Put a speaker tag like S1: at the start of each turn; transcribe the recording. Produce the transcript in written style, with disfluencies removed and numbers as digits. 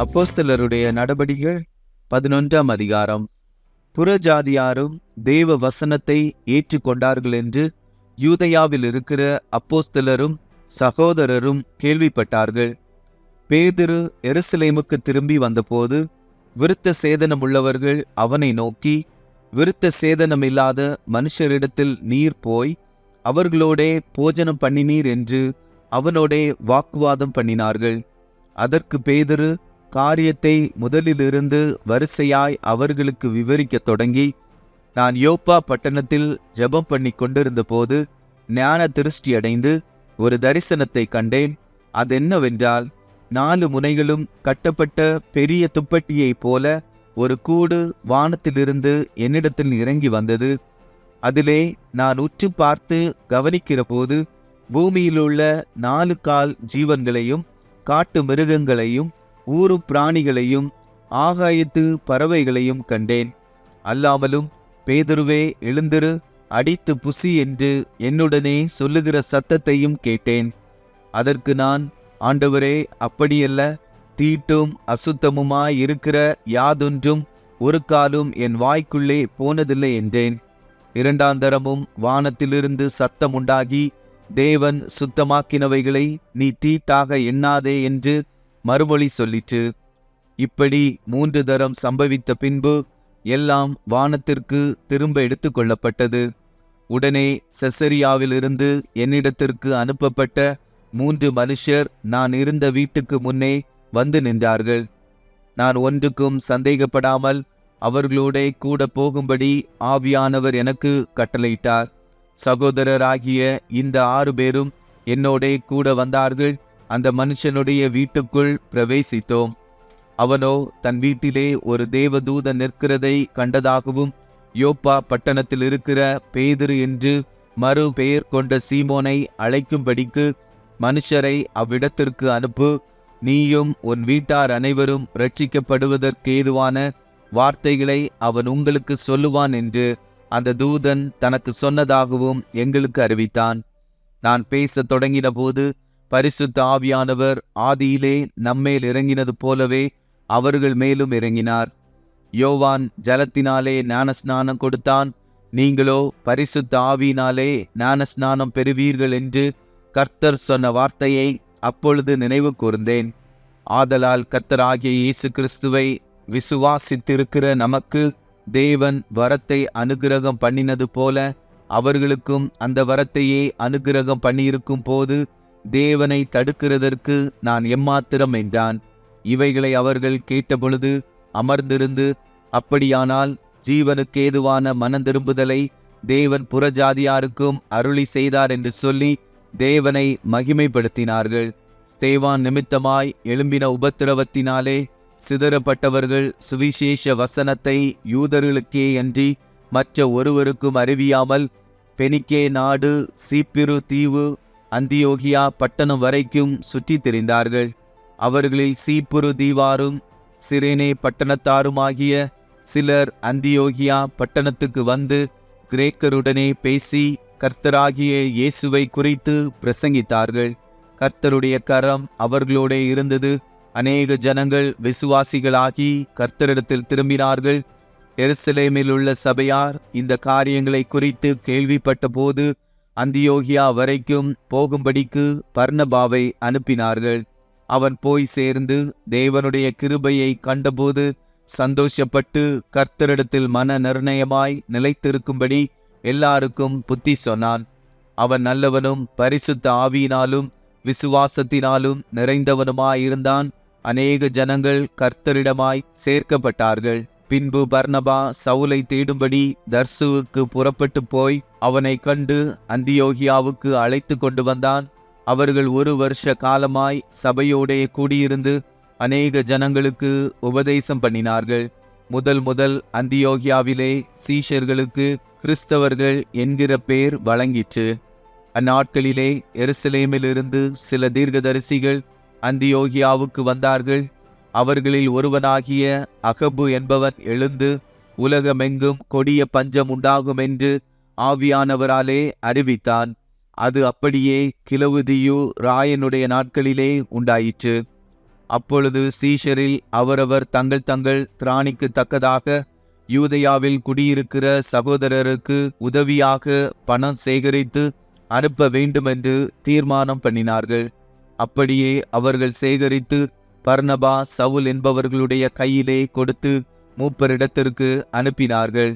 S1: அப்போஸ்தலருடைய நடபடிகள் 11ஆம் அதிகாரம். புறஜாதியாரும் தேவ வசனத்தை ஏற்றுக்கொண்டார்கள் என்று யூதேயாவில் இருக்கிற அப்போஸ்தலரும் சகோதரரும் கேள்விப்பட்டார்கள். பேதுரு எருசலேமுக்கு திரும்பி வந்தபோது விருத்த சேதனமுள்ளவர்கள் அவனை நோக்கி, விருத்த சேதனமில்லாத மனுஷரிடத்தில் நீர் போய் அவர்களோடே போஜனம் பண்ணினீர் என்று அவனோடே வாக்குவாதம் பண்ணினார்கள். அதற்கு பேதுரு காரியத்தை முதலிலிருந்து வரிசையாய் அவர்களுக்கு விவரிக்கத் தொடங்கி, நான் யோப்பா பட்டணத்தில் ஜெபம் பண்ணி கொண்டிருந்த போது ஞான திருஷ்டியடைந்து ஒரு தரிசனத்தை கண்டேன். அதென்னவென்றால், 4 முனைகளும் கட்டப்பட்ட பெரிய துப்பட்டியைப் போல ஒரு கூடு வானத்திலிருந்து என்னிடத்தில் இறங்கி வந்தது. அதிலே நான் உற்று பார்த்து கவனிக்கிற போது பூமியிலுள்ள 4 கால் ஜீவன்களையும் காட்டு மிருகங்களையும் ஊரும் பிராணிகளையும் ஆகாயத்து பறவைகளையும் கண்டேன். அல்லாமலும் பேதுருவே எழுந்திரு, அடித்து புசி என்று என்னுடனே சொல்லுகிற சத்தத்தையும் கேட்டேன். அதற்கு நான், ஆண்டவரே, அப்படியல்ல, தீட்டும் அசுத்தமுமாயிருக்கிற யாதொன்றும் ஒரு காலும் என் வாய்க்குள்ளே போனதில்லை என்றேன். 2ஆம் தரமும் வானத்திலிருந்து சத்தம் உண்டாகி, தேவன் சுத்தமாக்கினவைகளை நீ தீட்டாக எண்ணாதே என்று மறுமொழி சொல்லிற்று. இப்படி 3 தரம் சம்பவித்த பின்பு எல்லாம் வானத்திற்கு திரும்ப எடுத்துக்கொள்ளப்பட்டது. உடனே செசரியாவிலிருந்து என்னிடத்திற்கு அனுப்பப்பட்ட 3 மனுஷர் நான் இருந்த வீட்டுக்கு முன்னே வந்து நின்றார்கள். நான் ஒன்றுக்கும் சந்தேகப்படாமல் அவர்களோட கூட போகும்படி ஆவியானவர் எனக்கு கட்டளையிட்டார். சகோதரராகிய இந்த 6 பேரும் என்னோடே கூட வந்தார்கள். அந்த மனுஷனுடைய வீட்டுக்குள் பிரவேசித்தோம். அவனோ தன் வீட்டிலே ஒரு தேவதூதன் நிற்கிறதை கண்டதாகவும், யோப்பா பட்டணத்தில் இருக்கிற பேதுரு என்று மறு பெயர் கொண்ட சீமோனை அழைக்கும்படிக்கு மனுஷரை அவ்விடத்திற்கு அனுப்பு, நீயும் உன் வீட்டார் அனைவரும் இரட்சிக்கப்படுவதற்கேதுவான வார்த்தைகளை அவன் உங்களுக்கு சொல்லுவான் என்று அந்த தூதன் தனக்கு சொன்னதாகவும் எங்களுக்கு அறிவித்தான். நான் பேசத் தொடங்கின போது பரிசுத்த ஆவியானவர் ஆதியிலே நம்மேல் இறங்கினது போலவே அவர்கள் மேலும் இறங்கினார். யோவான் ஜலத்தினாலே ஞானஸ்நானம் கொடுத்தான், நீங்களோ பரிசுத்த ஆவியினாலே ஞானஸ்நானம் பெறுவீர்கள் என்று கர்த்தர் சொன்ன வார்த்தையை அப்பொழுது நினைவு கூர்ந்தேன். ஆதலால் கர்த்தராகிய இயேசு கிறிஸ்துவை விசுவாசித்திருக்கிற நமக்கு தேவன் வரத்தை அனுக்கிரகம் பண்ணினது போல அவர்களுக்கும் அந்த வரத்தையே அனுக்கிரகம் பண்ணியிருக்கும் போது தேவனை தடுக்கிறதற்கு நான் எம்மாத்திரம் என்றான். இவைகளை அவர்கள் கேட்டபொழுது அமர்ந்திருந்து, அப்படியானால் ஜீவனுக்கேதுவான மனந்திரும்புதலை தேவன் புறஜாதியாருக்கும் அருளி செய்தார் என்று சொல்லி தேவனை மகிமைப்படுத்தினார்கள். ஸ்தேவான் நிமித்தமாய் எழும்பின உபத்திரவத்தினாலே சிதறப்பட்டவர்கள் சுவிசேஷ வசனத்தை யூதர்களுக்கே அன்றி மற்ற ஒருவருக்கும் அறிவியாமல் பெனிக்கே நாடு, சீப்பிரு தீவு, அந்தியோகியா பட்டணம் வரைக்கும் சுற்றித் திரிந்தார்கள். அவர்களில் சீப்புரு தீவாரும் சிரேனே பட்டணத்தாருமாகிய சிலர் அந்தியோகியா பட்டணத்துக்கு வந்து கிரேக்கருடனே பேசி கர்த்தராகிய இயேசுவை குறித்து பிரசங்கித்தார்கள். கர்த்தருடைய கரம் அவர்களோடே இருந்தது. அநேக ஜனங்கள் விசுவாசிகளாகி கர்த்தரிடத்தில் திரும்பினார்கள். எருசலேமில் உள்ள சபையார் இந்த காரியங்களை குறித்து கேள்விப்பட்ட போது அந்தியோகியா வரைக்கும் போகும்படிக்கு பர்னபாவை அனுப்பினார்கள். அவன் போய் சேர்ந்து தேவனுடைய கிருபையை கண்டபோது சந்தோஷப்பட்டு கர்த்தரிடத்தில் மன நிர்ணயமாய் நிலைத்திருக்கும்படி எல்லாருக்கும் புத்தி சொன்னான். அவன் நல்லவனும் பரிசுத்த ஆவியினாலும் விசுவாசத்தினாலும் நிறைந்தவனுமாயிருந்தான். அநேக ஜனங்கள் கர்த்தரிடமாய் சேர்க்கப்பட்டார்கள். பின்பு பர்னபா சவுலை தேடும்படி தர்சுவுக்கு புறப்பட்டு போய் அவனை கண்டு அந்தியோகியாவுக்கு அழைத்து கொண்டு வந்தான். அவர்கள் 1 வருஷ காலமாய் சபையோடே கூடியிருந்து அநேக ஜனங்களுக்கு உபதேசம் பண்ணினார்கள். முதல் அந்தியோகியாவிலே சீஷர்களுக்கு கிறிஸ்தவர்கள் என்கிற பேர் வழங்கிற்று. அந்நாட்களிலே எருசலேமிலிருந்து சில தீர்க்கதரிசிகள் அந்தியோகியாவுக்கு வந்தார்கள். அவர்களில் ஒருவனாகிய அகபு என்பவன் எழுந்து உலகமெங்கும் கொடிய பஞ்சம் உண்டாகும் என்று ஆவியானவராலே அறிவித்தான். அது அப்படியே கிலவுதியு ராயனுடைய நாட்களிலே உண்டாயிற்று. அப்பொழுது சீஷரில் அவரவர் தங்கள் தங்கள் திராணிக்கு தக்கதாக யூதேயாவில் குடியிருக்கிற சகோதரருக்கு உதவியாக பணம் சேகரித்து அனுப்ப வேண்டுமென்று தீர்மானம் பண்ணினார்கள். அப்படியே அவர்கள் சேகரித்து பர்னபா, சவுல் என்பவர்களுடைய கையிலே கொடுத்து மூப்பரிடத்திற்கு அனுப்பினார்கள்.